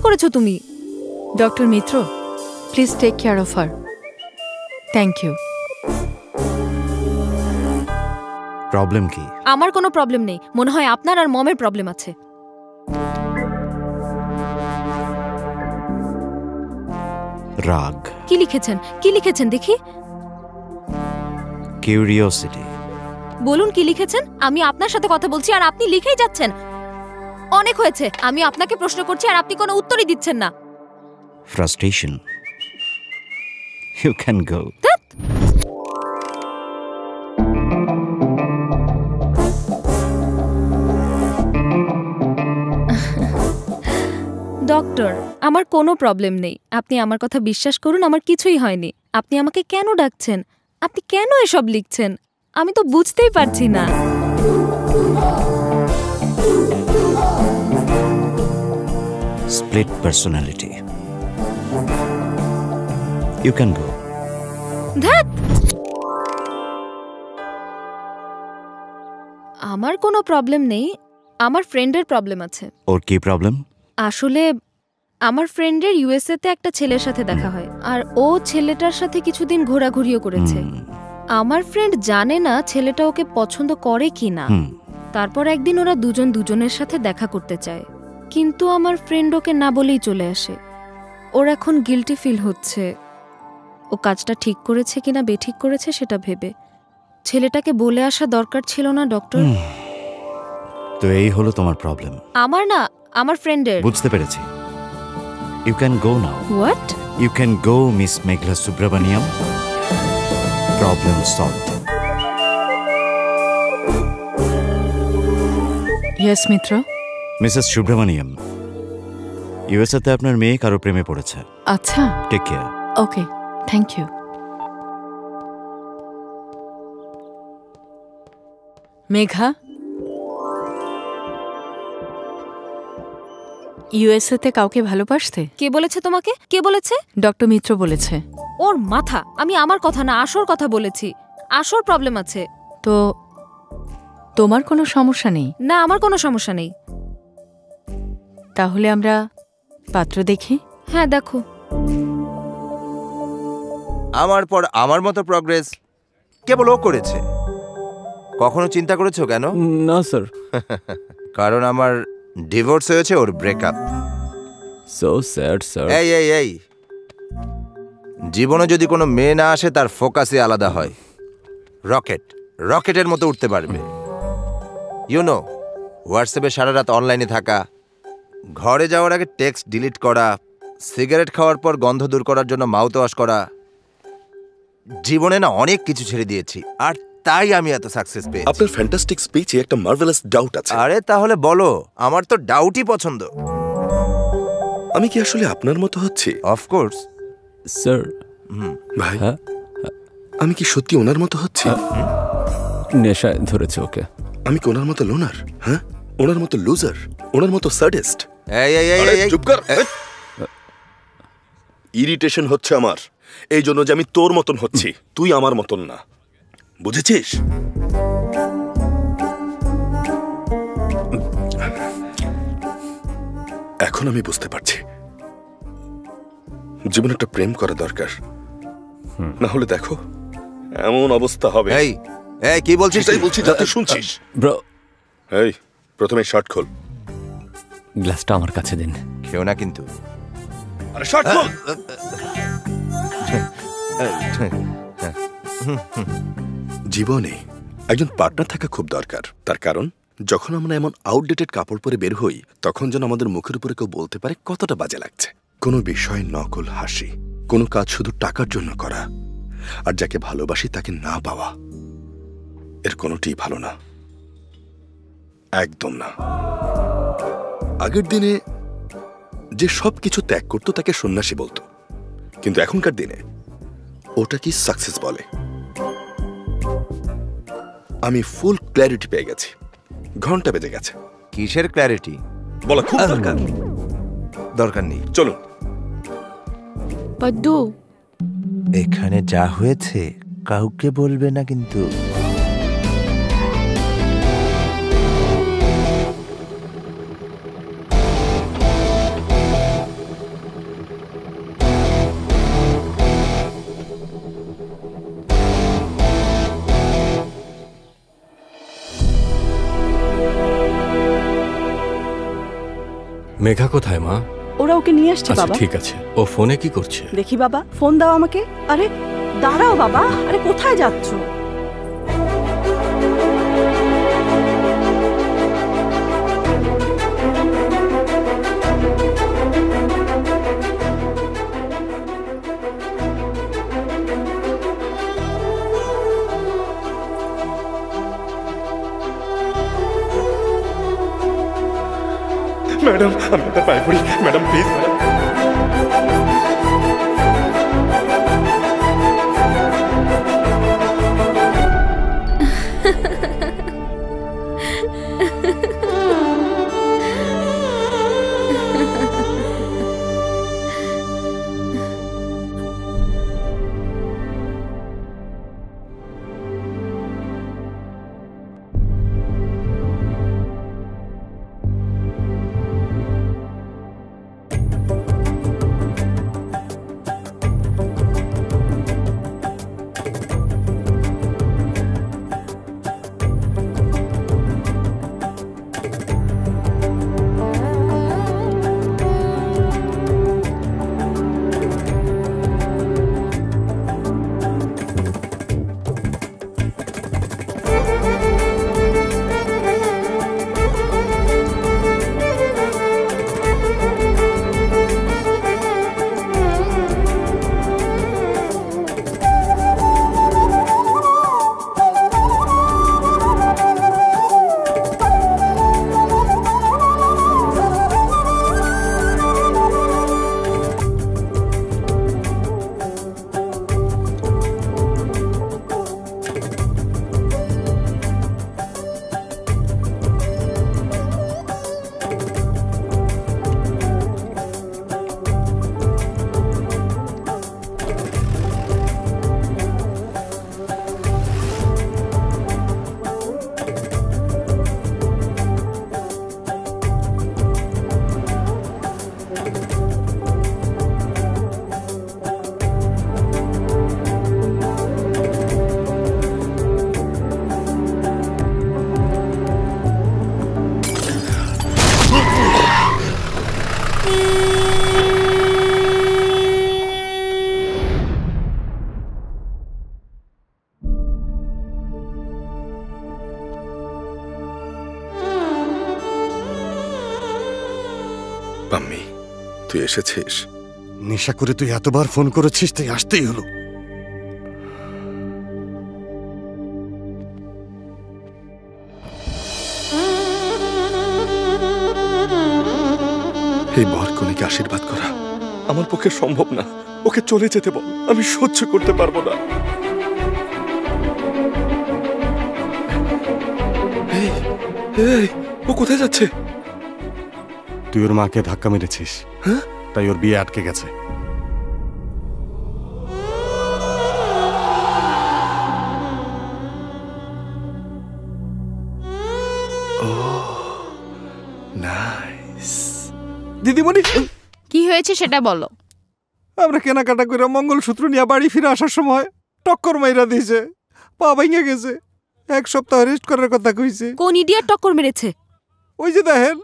করেছো তুমি? Doctor Mitra, please take care of her. Thank you. Problem কি? আমার কোনো প্রবলেম নেই, মনে হয় আপনার আর মমের প্রবলেম আছে। রাগ। কি লিখেছেন? কি লিখেছেন দেখি? কিউরিওসিটি। বলুন কি লিখেছেন? আমি আপনার সাথে কথা বলছি আর আপনি লিখেই যাচ্ছেন। অনেক হয়েছে, আমি আপনাকে প্রশ্ন করছি আর আপনি কোনো উত্তরই দিচ্ছেন না। Frustration. You can go. Doctor, আমার কোনো প্রবলেম নেই, আপনি আমার কথা বিশ্বাস করুন, আমার কিছুই হয়নি। আপনি আমাকে কেন ডাকছেন? আপনি কেন এসব লিখছেন? আমি তো বুঝতেই পারছি না। Split personality. You can go. ধ্যাৎ, আমার কোনো প্রবলেম নেই, আমার ফ্রেন্ডের প্রবলেম আছে। ওর কি প্রবলেম? আসলে আমার ফ্রেন্ডের ইউএসএ তে একটা ছেলের সাথে দেখা হয়, আর ও ছেলেটার সাথে কিছুদিন ঘোরাঘুরিও করেছে। আমার ফ্রেন্ড জানে না ছেলেটা ওকে পছন্দ করে কি না। তারপর একদিন ওরা দুজন দুজনের সাথে দেখা করতে চায়, কিন্তু আমার ফ্রেন্ড ওকে না বলেই চলে আসে। ওর এখন গিল্টি ফিল হচ্ছে, ও কাজটা ঠিক করেছে কিনা বেঠিক করেছে সেটা ভেবে। ছেলেটাকে বলে আসা দরকার ছিল না ডক্টর? তো এই হলো তোমার প্রবলেম? আমার না, আমার ফ্রেন্ডের। বুঝতে পেরেছি। You can go now. What? You can go miss Meghla Subramaniam. Problem solved. Yes Mitra. Mrs Subramaniam, USA তে আপনার মেয়ে কারো প্রেমে পড়েছে। আচ্ছা, take care. Okay, thank you. Megha, USA তে কাউকে ভালোবাসতে? কে বলেছে তোমাকে? কে বলেছে? ডক্টর মিত্র বলেছে। ওর মাথা। আমি আমার কথা না, আসর কথা বলেছি। আসর প্রবলেম আছে। তো তোমার কোনো সমস্যা নেই? না, আমার কোনো সমস্যা নেই। তাহলে আমরা পাত্র দেখি। হ্যাঁ, দেখো। আমার পর আমার মতো প্রগ্রেস কেবল ও করেছে। কখনো চিন্তা করেছো কেন? না স্যার। কারণ আমার ডিভোর্স হয়েছে, ওর ব্রেকআপ। So sad sir. এই এই এই, জীবনে যদি কোনো মেয়ে না আসে তার ফোকাসই আলাদা হয়। রকেটের মতো উঠতে পারবে। ইউনো, হোয়াটসঅ্যাপে সারা রাত অনলাইনে থাকা, ঘরে যাওয়ার আগে টেক্সট ডিলিট করা, সিগারেট খাওয়ার পর গন্ধ দূর করার জন্য মাউথ ওয়াশ করা। জীবনে না অনেক কিছু ছেড়ে দিয়েছি, আর তাই আমি এত সাকসেস পেয়েছি। আপনার ফ্যান্টাস্টিক স্পিচে একটা মার্ভেলাস ডাউট আছে। আরে তাহলে বলো, আমার তো ডাউটই পছন্দ। আমি কি আসলে আপনার মতো হচ্ছি? Of course sir. ভাই, আমি কি সত্যি ওনার মতো হচ্ছি? নেশায় ধরেছে ওকে। আমি কি ওনার মতো লোনার? হ্যাঁ, ওনার মতো লুজার, ওনার মতো সাডিস্ট? চুপ কর। ইরিটেশন হচ্ছে আমার এই জন্য যে আমি তোর মতন হচ্ছি, তুই আমার মতন না, বুঝেছিস? এখন আমি বুঝতে পারছি জীবনে একটা প্রেম করা দরকার, না হলে দেখো এমন অবস্থা হবে। এই এই কি বলছিস? তাই বলছি যাতে শুনছিস। ব্রো, এই প্রথমে শার্ট খোল। গ্লাসটা আমার কাছে দিন। খেও না কিন্তু। আরে শার্ট খোল। জীবনে একজন পার্টনার থাকা খুব দরকার। তার কারণ যখন আমরা এমন আউটডেটেড কাপড় পরে বের হই, তখন যেন আমাদের মুখের উপরে কেউ বলতে পারে কতটা বাজে লাগছে। কোনো বিষয় নকল হাসি, কোনো কাজ শুধু টাকার জন্য করা, আর যাকে ভালোবাসি তাকে না পাওয়া, এর কোনোটিই ভালো না, একদম না। আগের দিনে যে সবকিছু ত্যাগ করতো তাকে সন্ন্যাসী বলতো, কিন্তু এখনকার দিনে ওটা কি সাকসেস বলে। আমি ফুল ক্ল্যারিটি পেয়ে গেছি। ঘন্টা বেজে গেছে। কিসের ক্ল্যারিটি? বলা খুব দরকার। দরকার নেই, চলুন। পদ্দু, এখানে যা হয়েছে কাউকে বলবে না কিন্তু। মেঘা কোথায় মা? ওরা ওকে নিয়ে আসছে আচ্ছা বাবা। ঠিক আছে, ও ফোনে কি করছে? দেখি বাবা, ফোন দাও আমাকে। আরে দাঁড়াও বাবা, আরে কোথায় যাচ্ছ? ম্যাডাম আমি আপনার পায়ে পড়ি, ম্যাডাম প্লিজ ম্যাডাম। পাম্মি তুই এসেছিস? নেশা করে তুই এতবার ফোন করেছিস, তাই আসতেই হলো। এই বরকনেকে আশীর্বাদ করা আমার পক্ষে সম্ভব না। ওকে চলে যেতে বল, আমি সহ্য করতে পারবো না। এই, এই, ও কোথায় যাচ্ছে? তুই ওর মাকে ধাক্কা মেরেছিস, হ্যাঁ? তাই ওর বিয়ে আটকে গেছে। দিদিমণি কি হয়েছে সেটা বলো। আমরা কেনাকাটা করে মঙ্গলসূত্র নিয়ে বাড়ি ফিরে আসার সময় টক্কর মাইরা দিয়েছে, পা ভেঙে গেছে। 1 সপ্তাহ রেস্ট করার কথা কইছে। কোন ইডিয়েট টক্কর মেরেছে? ওই যে দেখেন।